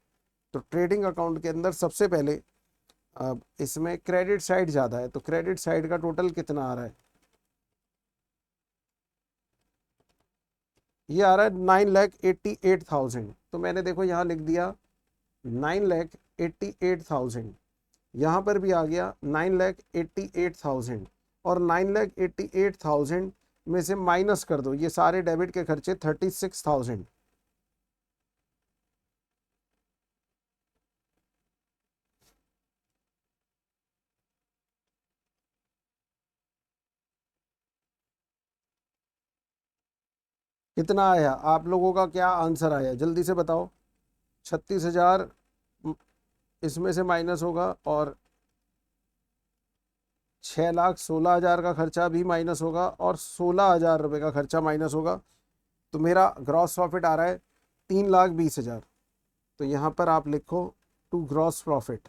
तो ट्रेडिंग अकाउंट के अंदर सबसे पहले अब इसमें क्रेडिट साइड ज़्यादा है, तो क्रेडिट साइड का टोटल कितना आ रहा है? ये आ रहा है 9,88,000। तो मैंने देखो यहाँ लिख दिया 9,88,000, यहाँ पर भी आ गया 9,88,000, और 9,88,000 में से माइनस कर दो ये सारे डेबिट के खर्चे 36,000। कितना आया आप लोगों का, क्या आंसर आया जल्दी से बताओ? 36,000 इसमें से माइनस होगा, और 6,16,000 का खर्चा भी माइनस होगा, और 16,000 रुपये का खर्चा माइनस होगा। तो मेरा ग्रॉस प्रॉफिट आ रहा है 3,20,000। तो यहाँ पर आप लिखो टू ग्रॉस प्रॉफिट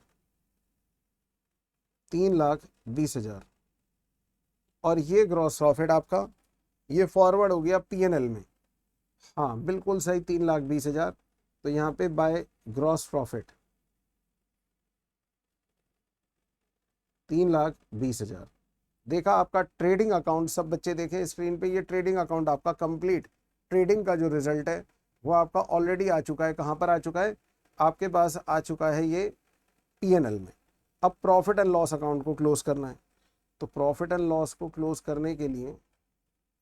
3,20,000, और ये ग्रॉस प्रॉफिट आपका ये फॉरवर्ड हो गया पीएनएल में। हाँ बिल्कुल सही 3,20,000। तो यहाँ पे बाय ग्रॉस प्रॉफिट 3,20,000। देखा आपका ट्रेडिंग अकाउंट, सब बच्चे देखें स्क्रीन पे, ये ट्रेडिंग अकाउंट आपका कंप्लीट ट्रेडिंग का जो रिजल्ट है वो आपका ऑलरेडी आ चुका है। कहाँ पर आ चुका है? आपके पास आ चुका है ये पीएनएल में। अब प्रॉफिट एंड लॉस अकाउंट को क्लोज करना है। तो प्रॉफिट एंड लॉस को क्लोज करने के लिए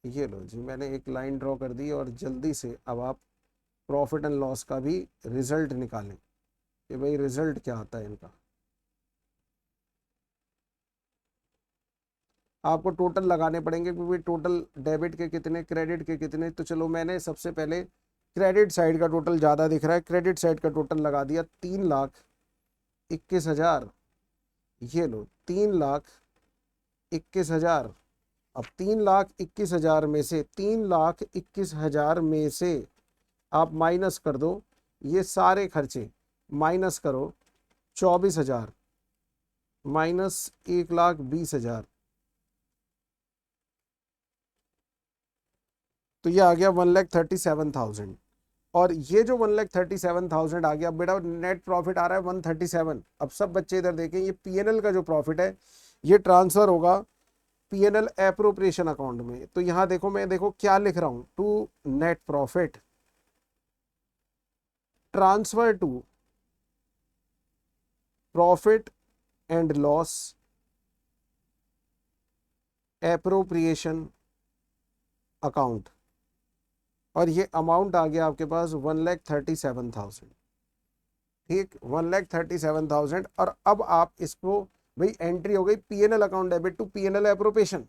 ये लो जी, मैंने एक लाइन ड्रॉ कर दी, और जल्दी से अब आप प्रॉफिट एंड लॉस का भी रिजल्ट निकालें कि भाई रिजल्ट क्या आता है इनका। आपको टोटल लगाने पड़ेंगे क्योंकि टोटल डेबिट के कितने, क्रेडिट के कितने। तो चलो मैंने सबसे पहले क्रेडिट साइड का टोटल ज़्यादा दिख रहा है, क्रेडिट साइड का टोटल लगा दिया 3,21,000। ये लो 3,21,000। अब 3,21,000 में से 3,21,000 में से आप माइनस कर दो ये सारे खर्चे, माइनस करो 24,000 माइनस 1,20,000, तो ये आ गया 1,37,000। और ये जो 1,37,000 आ गया, बेटा नेट प्रॉफिट आ रहा है 137। अब सब बच्चे इधर देखें, ये पीएनएल का जो प्रॉफिट है ये ट्रांसफर होगा पीएनएल एप्रोप्रिएशन अकाउंट में। तो यहां देखो, मैं देखो क्या लिख रहा हूं, to net profit transfer to profit and loss appropriation account, और ये अमाउंट आ गया आपके पास 1,37,000। ठीक 1,37,000। और अब आप इसको, भाई एंट्री हो गई PNL account debit to PNL appropriation.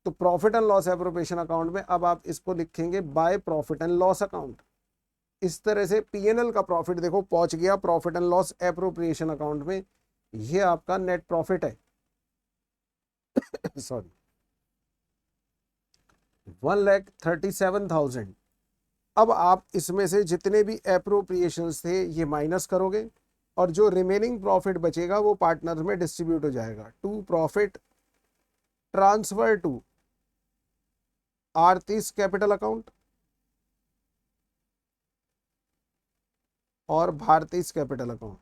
तो profit and loss appropriation account में अब आप इसको लिखेंगे by profit and loss account. इस तरह से पीएनएल का प्रॉफिट देखो पहुंच गया profit and loss appropriation account में। ये आपका नेट प्रॉफिट है सॉरी 1,37,000। अब आप इसमें से जितने भी एप्रोप्रिएशंस थे ये माइनस करोगे, और जो रिमेनिंग प्रॉफिट बचेगा वो पार्टनर में डिस्ट्रीब्यूट हो जाएगा to profit transfer to Aarti's capital account और भारतीस कैपिटल अकाउंट।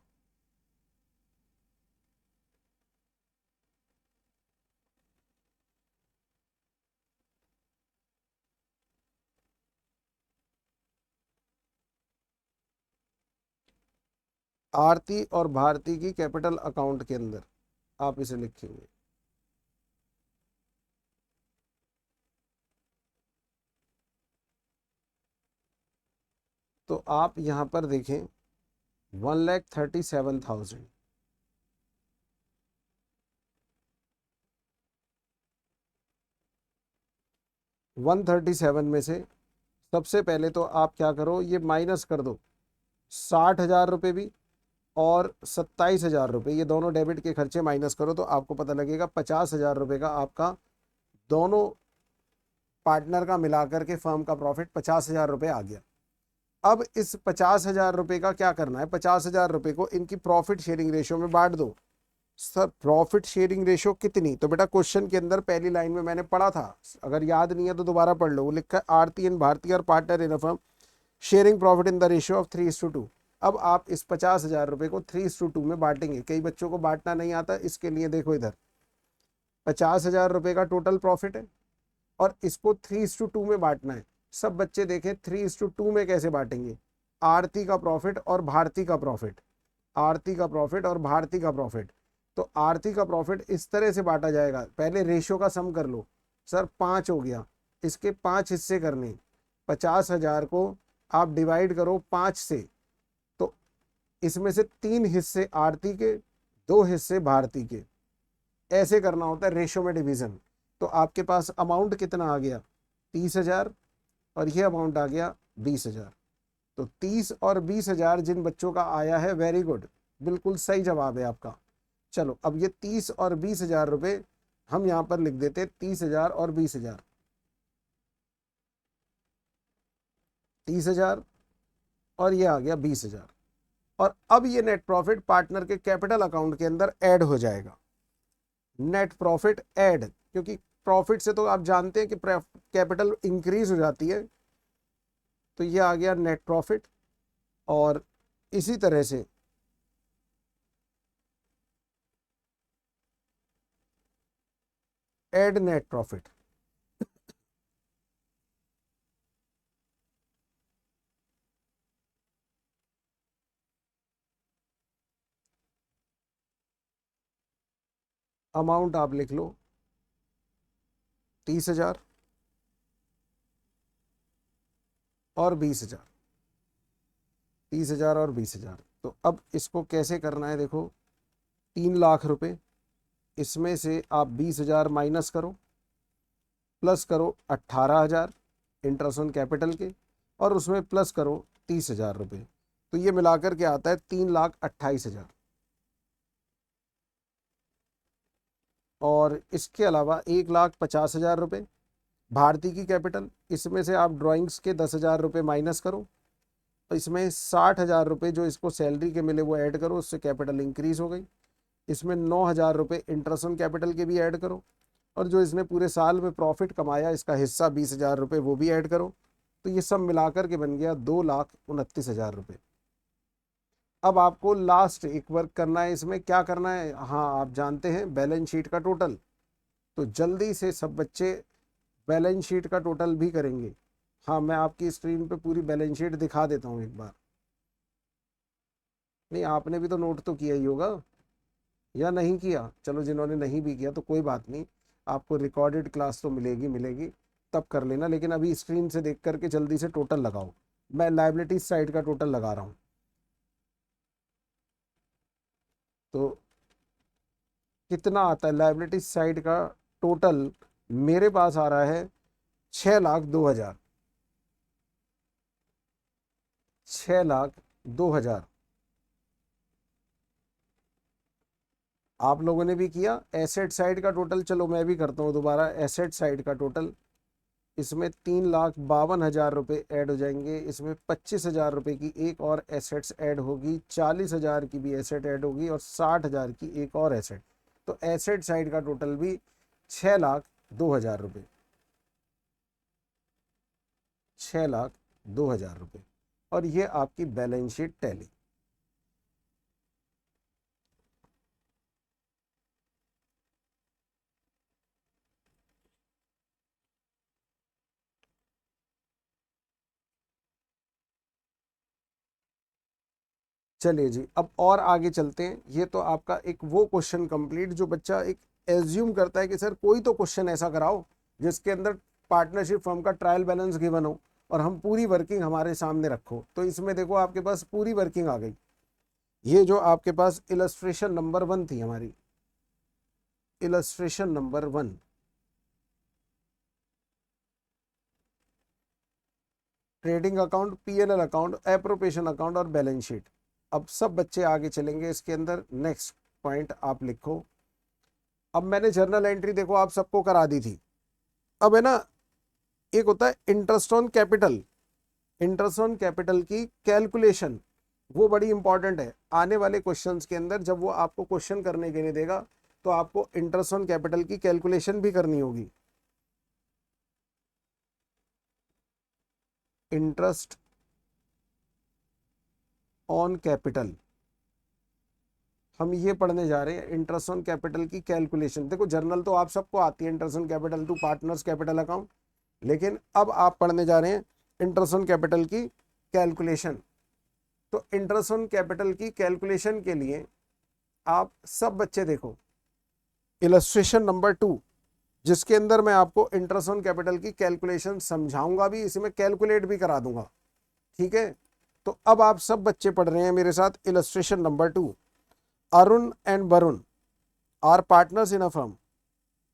आरती और भारती की कैपिटल अकाउंट के अंदर आप इसे लिखेंगे। तो आप यहां पर देखें 1,37,000। 137 में से सबसे पहले तो आप क्या करो, ये माइनस कर दो 60,000 रुपये भी और 27,000 रुपये, ये दोनों डेबिट के खर्चे माइनस करो तो आपको पता लगेगा 50,000 रुपये का आपका दोनों पार्टनर का मिलाकर के फर्म का प्रॉफिट 50,000 रुपये आ गया। अब इस 50,000 रुपये का क्या करना है, 50,000 रुपये को इनकी प्रॉफिट शेयरिंग रेशियो में बांट दो। सर प्रॉफिट शेयरिंग रेशियो कितनी, तो बेटा क्वेश्चन के अंदर पहली लाइन में मैंने पढ़ा था, अगर याद नहीं है तो दोबारा पढ़ लो। वो लिखा है आरती एंड भारती और partner in a firm sharing profit in the ratio of 3:2। अब आप इस 50,000 रुपये को 3:2 में बांटेंगे। कई बच्चों को बांटना नहीं आता, इसके लिए देखो इधर 50,000 रुपये का टोटल प्रॉफिट है और इसको 3:2 में बांटना है। सब बच्चे देखें 3:2 में कैसे बांटेंगे, आरती का प्रॉफिट और भारती का प्रॉफिट, आरती का प्रॉफिट और भारती का प्रॉफिट। तो आरती का प्रॉफिट इस तरह से बांटा जाएगा, पहले रेशियो का सम कर लो। सर 5 हो गया, इसके 5 हिस्से करने, 50,000 को आप डिवाइड करो 5 से, तो इसमें से 3 हिस्से आरती के, 2 हिस्से भारती के, ऐसे करना होता है रेशियो में डिवीजन। तो आपके पास अमाउंट कितना आ गया 30,000 और ये अमाउंट आ गया 20,000। तो 30 और 20,000 जिन बच्चों का आया है, वेरी गुड, बिल्कुल सही जवाब है आपका। चलो अब ये 30 और 20,000 रुपये हम यहाँ पर लिख देते, 30,000 और 20,000, 30,000 और ये आ गया 20,000। और अब ये नेट प्रॉफिट पार्टनर के कैपिटल अकाउंट के अंदर ऐड हो जाएगा। नेट प्रॉफिट ऐड, क्योंकि प्रॉफिट से तो आप जानते हैं कि कैपिटल इंक्रीज हो जाती है, तो ये आ गया नेट प्रॉफिट। और इसी तरह से ऐड नेट प्रॉफिट, अमाउंट आप लिख लो 30,000 और 20,000, 30,000 और 20,000। तो अब इसको कैसे करना है, देखो 3 लाख रुपए, इसमें से आप 20,000 माइनस करो, प्लस करो 18,000 इंटरेस्ट ऑन कैपिटल के, और उसमें प्लस करो 30,000 रुपये। तो ये मिलाकर के आता है 3,28,000। और इसके अलावा 1,50,000 रुपये भारती की कैपिटल, इसमें से आप ड्राइंग्स के 10,000 रुपये माइनस करो, तो इसमें 60,000 रुपये जो इसको सैलरी के मिले वो ऐड करो, उससे कैपिटल इंक्रीज हो गई। इसमें 9,000 रुपये इंटरेस्ट ऑन कैपिटल के भी ऐड करो, और जो इसने पूरे साल में प्रॉफिट कमाया इसका हिस्सा 20,000 रुपये वो भी ऐड करो। तो ये सब मिलाकर के बन गया 2,29,000 रुपये। अब आपको लास्ट एक वर्क करना है, इसमें क्या करना है, हाँ आप जानते हैं बैलेंस शीट का टोटल, तो जल्दी से सब बच्चे बैलेंस शीट का टोटल भी करेंगे। हाँ मैं आपकी स्क्रीन पे पूरी बैलेंस शीट दिखा देता हूँ एक बार। नहीं आपने भी तो नोट तो किया ही होगा या नहीं किया, चलो जिन्होंने नहीं भी किया तो कोई बात नहीं, आपको रिकॉर्डेड क्लास तो मिलेगी मिलेगी, तब कर लेना। लेकिन अभी स्क्रीन से देख करके जल्दी से टोटल लगाओ। मैं लायबिलिटीज साइड का टोटल लगा रहा हूँ। तो कितना आता है लायबिलिटीज साइड का टोटल, मेरे पास आ रहा है 6,02,000, 6,02,000। आप लोगों ने भी किया एसेट साइड का टोटल, चलो मैं भी करता हूँ दोबारा एसेट साइड का टोटल। इसमें 3,52,000 रुपये ऐड हो जाएंगे, इसमें 25,000 रुपये की एक और एसेट्स ऐड होगी, 40,000 की भी एसेट ऐड होगी और 60,000 की एक और एसेट। तो एसेट साइड का टोटल भी 6,02,000 रुपये, 6,02,000 रुपये। और ये आपकी बैलेंस शीट टैली। चलिए जी, अब और आगे चलते हैं। ये तो आपका एक वो क्वेश्चन कंप्लीट जो बच्चा एक एज्यूम करता है कि सर कोई तो क्वेश्चन ऐसा कराओ जिसके अंदर पार्टनरशिप फर्म का ट्रायल बैलेंस गिवन हो और हम पूरी वर्किंग हमारे सामने रखो। तो इसमें देखो आपके पास पूरी वर्किंग आ गई। ये जो आपके पास इलस्ट्रेशन नंबर 1 थी हमारी, illustration number 1, trading account, PNL account, appropriation account और बैलेंस शीट। अब सब बच्चे आगे चलेंगे इसके अंदर। नेक्स्ट पॉइंट आप लिखो। अब मैंने जर्नल एंट्री देखो आप सबको करा दी थी। अब है ना, एक होता है interest on capital. Interest on capital की कैलकुलेशन वो बड़ी इंपॉर्टेंट है। आने वाले क्वेश्चंस के अंदर जब वो आपको क्वेश्चन करने के लिए देगा तो आपको इंटरेस्ट ऑन कैपिटल की कैलकुलेशन भी करनी होगी। इंटरेस्ट ऑन कैपिटल हम ये पढ़ने जा रहे हैं। इंटरेस्ट ऑन कैपिटल की कैलकुलेशन देखो, जर्नल तो आप सबको आती है, interest on capital to partners capital account, लेकिन अब आप पढ़ने जा रहे हैं इंटरेस्ट ऑन कैपिटल की कैलकुलेशन। तो इंटरेस्ट ऑन कैपिटल की कैलकुलेशन के लिए आप सब बच्चे देखो इलस्ट्रेशन नंबर 2, जिसके अंदर मैं आपको इंटरेस्ट ऑन कैपिटल की कैलकुलेशन समझाऊंगा भी, इसमें कैलकुलेट भी करा दूंगा। ठीक है, तो अब आप सब बच्चे पढ़ रहे हैं मेरे साथ illustration number 2। Arun and Varun are partners in a firm,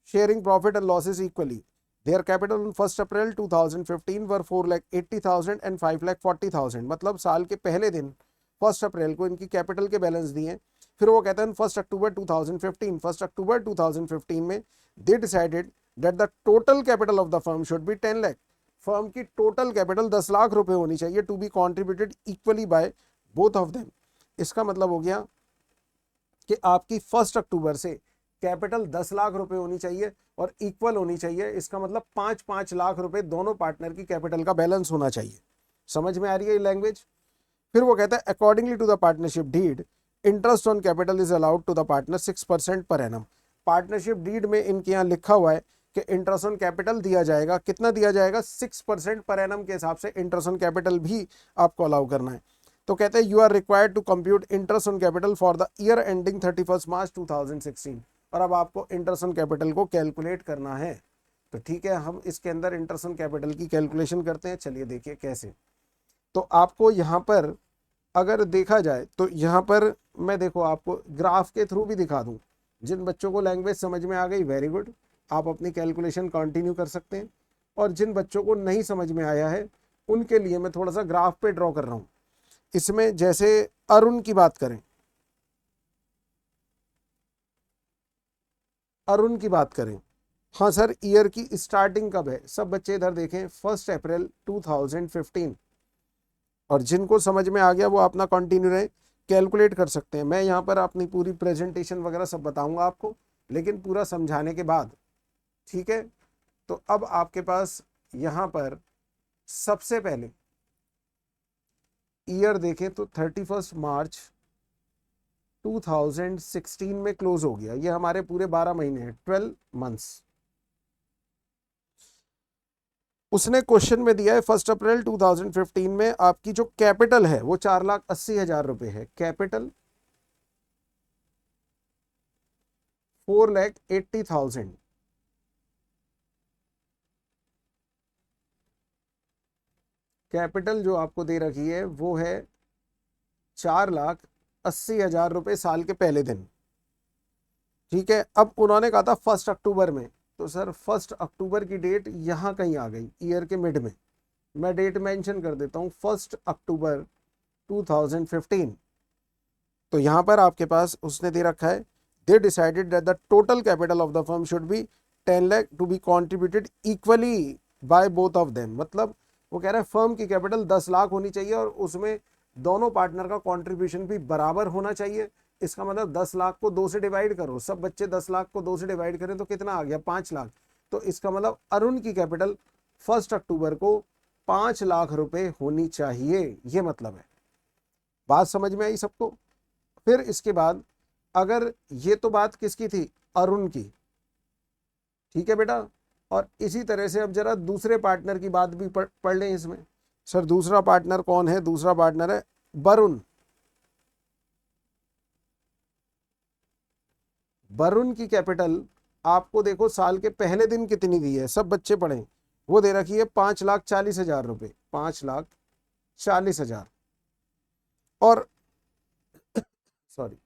sharing profit and losses equally. Their capital on 1st April 2015 were 4,80,000 and 5,40,000। मतलब साल के पहले दिन 1 अप्रैल को इनकी कैपिटल के बैलेंस दिए। फिर वो कहते हैं 1 अक्टूबर 2015, 1 अक्टूबर 2015 में they decided that the total capital of the firm should be 10 lakh. Firm की टोटल कैपिटल 10 लाख रुपए होनी चाहिए, to be contributed equally by both of them. इसका मतलब हो गया कि आपकी 1 अक्टूबर से कैपिटल 10 लाख रुपए होनी चाहिए और इक्वल होनी चाहिए। इसका मतलब 5-5 लाख रुपए दोनों पार्टनर की कैपिटल का बैलेंस होना चाहिए। समझ में आ रही है ये लैंग्वेज? फिर वो कहता है accordingly to the partnership deed interest on capital is allowed to the partner 6% per annum. Partnership deed में इनके यहाँ लिखा हुआ है कि इंटरेस्ट ऑन कैपिटल दिया जाएगा। कितना दिया जाएगा? 6% पर एनम के हिसाब से इंटरेस्ट ऑन कैपिटल भी आपको अलाउ करना है। तो कहते हैं you are required to compute interest on capital for the year ending 31 March 2016। और अब आपको इंटरेस्ट ऑन कैपिटल को कैलकुलेट करना है। तो ठीक है, हम इसके अंदर इंटरेस्ट ऑन कैपिटल की कैलकुलेशन करते हैं। चलिए देखिए कैसे। तो आपको यहाँ पर अगर देखा जाए तो यहाँ पर मैं देखो आपको ग्राफ के थ्रू भी दिखा दूँ। जिन बच्चों को लैंग्वेज समझ में आ गई वेरी गुड, आप अपनी कैलकुलेशन कंटिन्यू कर सकते हैं। और जिन बच्चों को नहीं समझ में आया है उनके लिए मैं थोड़ा सा ग्राफ पे ड्रॉ कर रहा हूँ। इसमें जैसे अरुण की बात करें, अरुण की बात करें, हाँ सर ईयर की स्टार्टिंग कब है? सब बच्चे इधर देखें, 1 अप्रैल 2015। और जिनको समझ में आ गया वो अपना कंटिन्यू रहे, कैलकुलेट कर सकते हैं। मैं यहाँ पर अपनी पूरी प्रेजेंटेशन वगैरह सब बताऊंगा आपको, लेकिन पूरा समझाने के बाद। ठीक है, तो अब आपके पास यहाँ पर सबसे पहले ईयर देखें तो 31 मार्च 2016 में क्लोज हो गया। ये हमारे पूरे 12 महीने हैं, 12 मंथ्स। उसने क्वेश्चन में दिया है 1 अप्रैल 2015 में आपकी जो कैपिटल है वो 4,80,000 रुपए है। कैपिटल 4,80,000। कैपिटल जो आपको दे रखी है वो है 4,80,000 रुपए साल के पहले दिन। ठीक है, अब उन्होंने कहा था 1 अक्टूबर में, तो सर 1 अक्टूबर की डेट यहां कहीं आ गई ईयर के मिड में। मैं डेट मेंशन कर देता हूं 1 अक्टूबर 2015। तो यहां पर आपके पास उसने दे रखा है they decided that the total capital of the firm should be 10 lakh to be contributed equally by both of them. मतलब वो कह रहा है फर्म की कैपिटल 10 लाख होनी चाहिए और उसमें दोनों पार्टनर का कंट्रीब्यूशन भी बराबर होना चाहिए। इसका मतलब 10 लाख को 2 से डिवाइड करो, सब बच्चे 10 लाख को 2 से डिवाइड करें तो कितना आ गया 5 लाख। तो इसका मतलब अरुण की कैपिटल 1 अक्टूबर को 5 लाख रुपए होनी चाहिए, ये मतलब है। बात समझ में आई सबको? फिर इसके बाद अगर ये तो बात किसकी थी, अरुण की, ठीक है बेटा। और इसी तरह से अब जरा दूसरे पार्टनर की बात भी पढ़ लें इसमें। सर दूसरा पार्टनर कौन है? दूसरा पार्टनर है वरुण। वरुण की कैपिटल आपको देखो साल के पहले दिन कितनी दी है, सब बच्चे पढ़ें। वो दे रखी है 5,40,000 रुपए, 5,40,000। और सॉरी,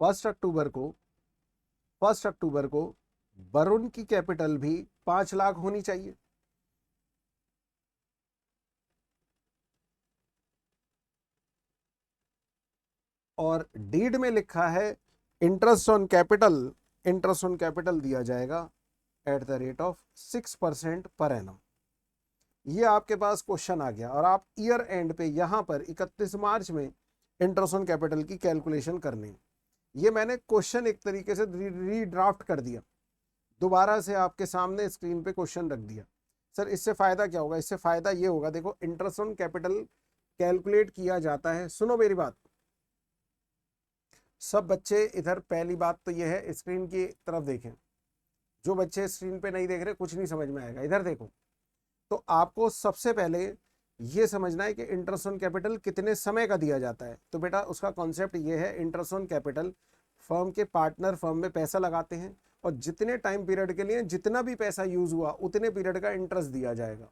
फर्स्ट अक्टूबर को वरुण की कैपिटल भी 5 लाख होनी चाहिए। और डीड में लिखा है interest on capital, interest on capital दिया जाएगा eight the rate of 6% per annum. ये आपके पास क्वेश्चन आ गया और आप ईयर एंड पे यहां पर 31 मार्च में इंटरेस्ट ऑन कैपिटल की कैलकुलेशन करनी है। ये मैंने क्वेश्चन एक तरीके से रीड्राफ्ट कर दिया, दोबारा से आपके सामने स्क्रीन पे क्वेश्चन रख दिया। सर इससे फायदा क्या होगा? इससे फायदा ये होगा, देखो इंटरेस्ट ऑन कैपिटल कैलकुलेट किया जाता है, सुनो मेरी बात सब बच्चे इधर। पहली बात तो ये है, स्क्रीन की तरफ देखें, जो बच्चे स्क्रीन पे नहीं देख रहे कुछ नहीं समझ में आएगा, इधर देखो। तो आपको सबसे पहले ये समझना है कि इंटरेस्ट ऑन कैपिटल कितने समय का दिया जाता है। तो बेटा उसका कॉन्सेप्ट ये है, इंटरेस्ट ऑन कैपिटल फर्म के पार्टनर फर्म में पैसा लगाते हैं और जितने टाइम पीरियड के लिए जितना भी पैसा यूज हुआ उतने पीरियड का इंटरेस्ट दिया जाएगा।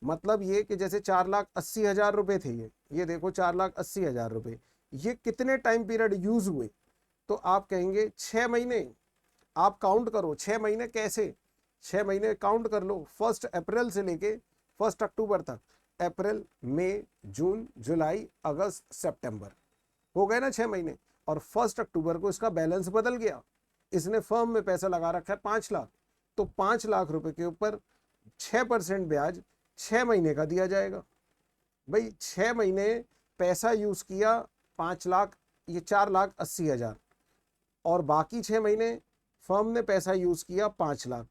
मतलब ये कि जैसे 4,80,000 रुपए थे, ये देखो 4,80,000 रुपए, ये कितने टाइम पीरियड यूज हुए? तो आप कहेंगे 6 महीने। आप काउंट करो 6 महीने कैसे, 6 महीने काउंट कर लो, 1 अप्रैल से लेके 1 अक्टूबर तक, अप्रैल मई जून जुलाई अगस्त सितंबर, हो गए ना 6 महीने। और 1 अक्टूबर को इसका बैलेंस बदल गया, इसने फर्म में पैसा लगा रखा है 5 लाख, तो 5 लाख रुपए के ऊपर 6% ब्याज 6 महीने का दिया जाएगा। भाई 6 महीने पैसा यूज किया 5 लाख, ये 4,80,000, और बाकी 6 महीने फर्म ने पैसा यूज किया 5 लाख।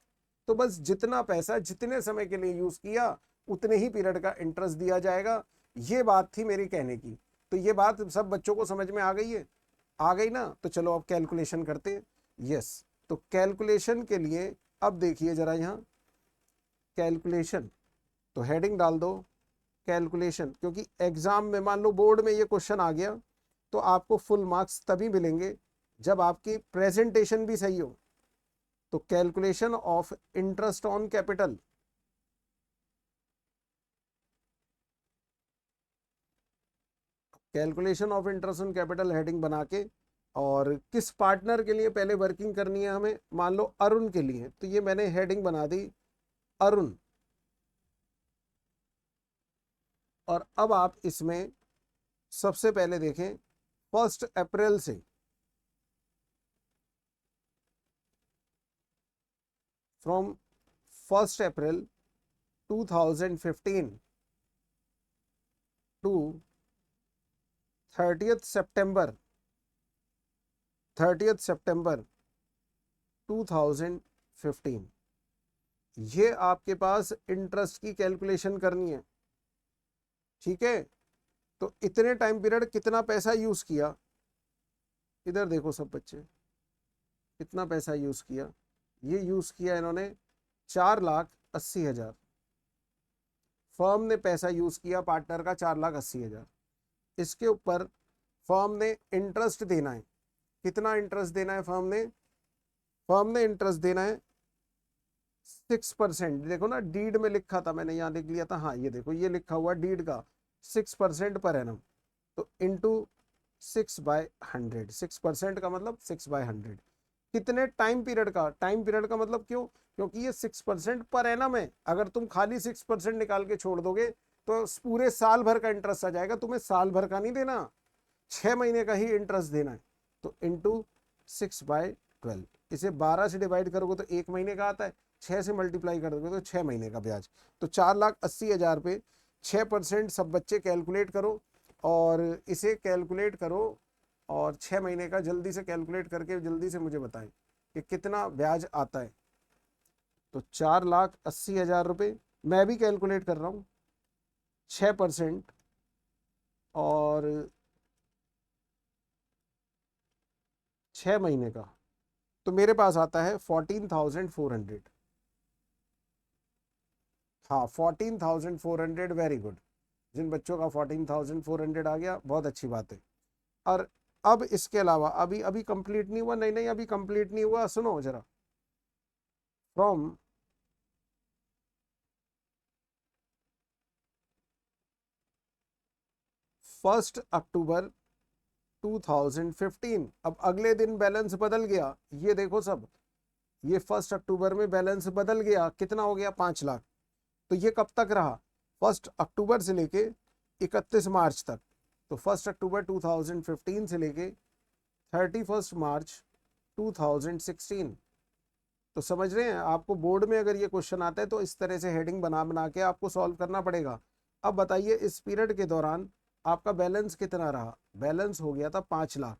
तो बस जितना पैसा जितने समय के लिए यूज किया उतने ही पीरियड का इंटरेस्ट दिया जाएगा। ये बात थी मेरी कहने की। तो ये बात सब बच्चों को समझ में आ गई है? आ गई ना? तो चलो अब कैलकुलेशन करते हैं। यस, तो कैलकुलेशन के लिए अब देखिए जरा यहाँ कैलकुलेशन, तो हेडिंग डाल दो कैलकुलेशन, क्योंकि एग्जाम में मान लो बोर्ड में ये क्वेश्चन आ गया तो आपको फुल मार्क्स तभी मिलेंगे जब आपकी प्रेजेंटेशन भी सही हो। तो calculation of interest on capital, calculation of interest on capital heading बना के, और किस पार्टनर के लिए पहले वर्किंग करनी है हमें, मान लो अरुण के लिए, तो ये मैंने हेडिंग बना दी अरुण। और अब आप इसमें सबसे पहले देखें 1 अप्रैल से फ्रॉम 1 अप्रैल 2015 टू 30th सितंबर 2015, ये आपके पास इंटरेस्ट की कैलकुलेशन करनी है, ठीक है। तो इतने टाइम पीरियड कितना पैसा यूज किया, इधर देखो सब बच्चे, कितना पैसा यूज किया, ये यूज किया इन्होंने 4,80,000, फर्म ने पैसा यूज किया पार्टनर का 4,80,000। इसके ऊपर फर्म ने इंटरेस्ट देना है, कितना इंटरेस्ट देना है फर्म ने इंटरेस्ट देना है 6%। देखो ना डीड में लिखा था, मैंने यहाँ लिख लिया था, हाँ ये देखो ये लिखा हुआ डीड का 6% पर एनम, तो इंटू 6/100, 6% का मतलब 6/100। कितने टाइम पीरियड का, टाइम पीरियड का मतलब क्यों, क्योंकि ये 6% पर एनम है। अगर तुम खाली 6% निकाल के छोड़ दोगे तो पूरे साल भर का इंटरेस्ट आ जाएगा, तुम्हें साल भर का नहीं देना, 6 महीने का ही इंटरेस्ट देना है। तो इंटू 6/12, इसे 12 से डिवाइड करोगे तो 1 महीने का आता है, 6 से मल्टीप्लाई कर दोगे तो 6 महीने का ब्याज। तो 4,80,000 पे 6% सब बच्चे कैलकुलेट करो और इसे कैलकुलेट करो और 6 महीने का जल्दी से कैलकुलेट करके जल्दी से मुझे बताएं कि कितना ब्याज आता है। तो 4,80,000 रुपये मैं भी कैलकुलेट कर रहा हूँ, 6% और 6 महीने का, तो मेरे पास आता है 14,400। हाँ 14,400, वेरी गुड। जिन बच्चों का 14,400 आ गया बहुत अच्छी बात है। और अब इसके अलावा अभी अभी कंप्लीट नहीं हुआ, नहीं नहीं अभी कंप्लीट नहीं हुआ, सुनो जरा। फ्रॉम 1 अक्टूबर 2015, अब अगले दिन बैलेंस बदल गया, ये देखो सब, ये 1 अक्टूबर में बैलेंस बदल गया, कितना हो गया 5 लाख। तो ये कब तक रहा, 1 अक्टूबर से लेके 31 मार्च तक। तो 1 अक्टूबर 2015 से लेके 31 मार्च 2016। तो समझ रहे हैं, आपको बोर्ड में अगर ये क्वेश्चन आता है तो इस तरह से हेडिंग बना बना के आपको सॉल्व करना पड़ेगा। अब बताइए इस पीरियड के दौरान आपका बैलेंस कितना रहा, बैलेंस हो गया था 5 लाख।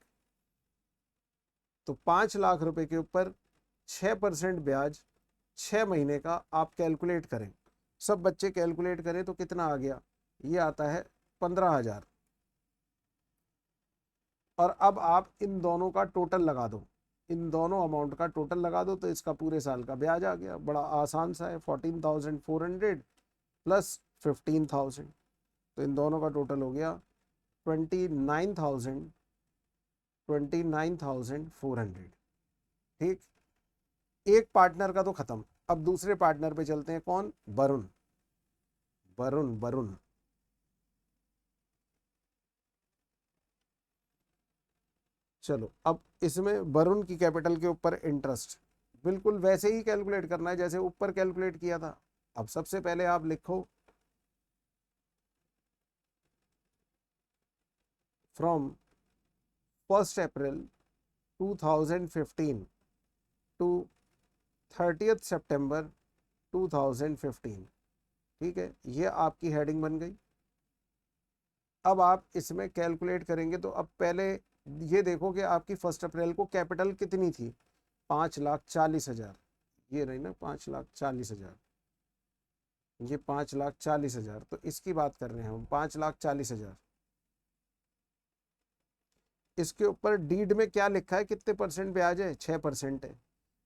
तो 5 लाख रुपए के ऊपर 6% ब्याज 6 महीने का आप कैलकुलेट करें, सब बच्चे कैलकुलेट करें तो कितना आ गया, ये आता है 15,000। और अब आप इन दोनों का टोटल लगा दो, इन दोनों अमाउंट का टोटल लगा दो तो इसका पूरे साल का ब्याज आ गया, बड़ा आसान सा है। 14,400 प्लस 15,000, तो इन दोनों का टोटल हो गया 29,400। ठीक, एक पार्टनर का तो खत्म। अब दूसरे पार्टनर पे चलते हैं, कौन, वरुण। वरुण वरुण चलो अब इसमें वरुण की कैपिटल के ऊपर इंटरेस्ट बिल्कुल वैसे ही कैलकुलेट करना है जैसे ऊपर कैलकुलेट किया था। अब सबसे पहले आप लिखो फ्रॉम 1 अप्रैल 2015 टू 30 सितंबर 2015। ठीक है, ये आपकी हेडिंग बन गई। अब आप इसमें कैलकुलेट करेंगे तो अब पहले ये देखो कि आपकी 1 अप्रैल को कैपिटल कितनी थी, 5,40,000। ये रही ना 5,40,000, ये 5,40,000, तो इसकी बात कर रहे हैं हम, 5,40,000। इसके ऊपर डीड में क्या लिखा है, कितने परसेंट ब्याज है, 6% है।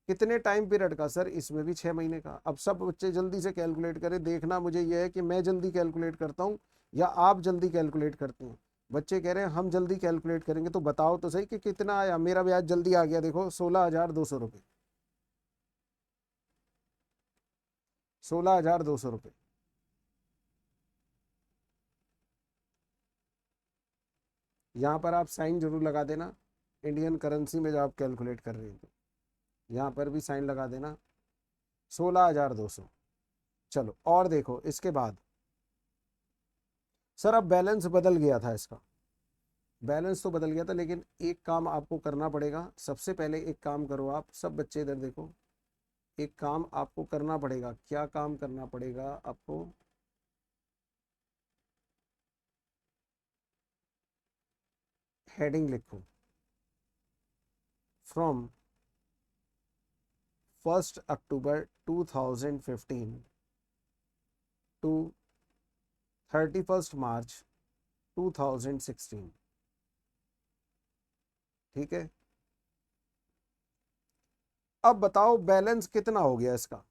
कितने टाइम पीरियड का, सर इसमें भी 6 महीने का। अब सब बच्चे जल्दी से कैलकुलेट करें, देखना मुझे यह है कि मैं जल्दी कैलकुलेट करता हूँ या आप जल्दी कैलकुलेट करते हैं। बच्चे कह रहे हैं हम जल्दी कैलकुलेट करेंगे, तो बताओ तो सही कि कितना आया। मेरा ब्याज जल्दी आ गया, देखो 16,200 रुपये, 16,200 रुपये। यहाँ पर आप साइन जरूर लगा देना, इंडियन करेंसी में जब आप कैलकुलेट कर रहे हैं तो यहाँ पर भी साइन लगा देना, 16,200। चलो और देखो इसके बाद, सर अब बैलेंस बदल गया था, इसका बैलेंस तो बदल गया था, लेकिन एक काम आपको करना पड़ेगा। सबसे पहले एक काम करो, आप सब बच्चे इधर देखो, एक काम आपको करना पड़ेगा। क्या काम करना पड़ेगा आपको, हेडिंग लिखो, फ्रॉम 1 अक्टूबर 2015 टू 31 मार्च 2016। ठीक है, अब बताओ बैलेंस कितना हो गया इसका,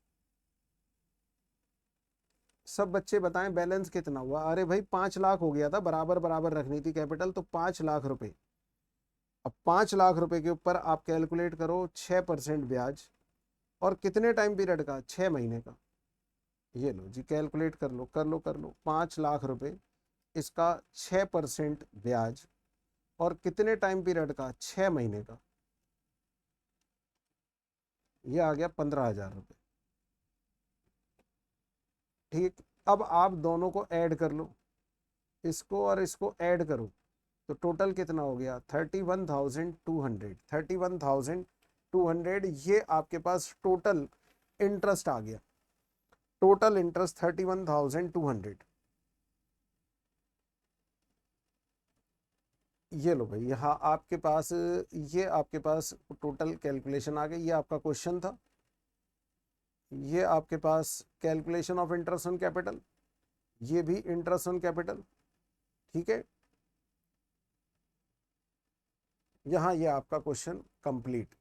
सब बच्चे बताएं बैलेंस कितना हुआ। अरे भाई 5 लाख हो गया था, बराबर बराबर रखनी थी कैपिटल, तो 5 लाख रुपए। अब 5 लाख रुपए के ऊपर आप कैलकुलेट करो 6% ब्याज, और कितने टाइम पीरियड का, 6 महीने का। ये लो जी, कैलकुलेट कर लो कर लो कर लो, 5 लाख रुपए, इसका 6% ब्याज, और कितने टाइम पीरियड का, 6 महीने का। ये आ गया 15,000 रुपये। ठीक, अब आप दोनों को ऐड कर लो, इसको और इसको ऐड करो, तो टोटल कितना हो गया, 31,200, 31,200 200, ये आपके पास टोटल इंटरेस्ट आ गया, टोटल इंटरेस्ट 31,200। ये लो भाई, यहाँ आपके पास ये आपके पास टोटल कैलकुलेशन आ गई, ये आपका क्वेश्चन था, ये आपके पास calculation of interest on capital, ये भी इंटरेस्ट ऑन कैपिटल, ठीक है। यहाँ ये आपका क्वेश्चन कंप्लीट।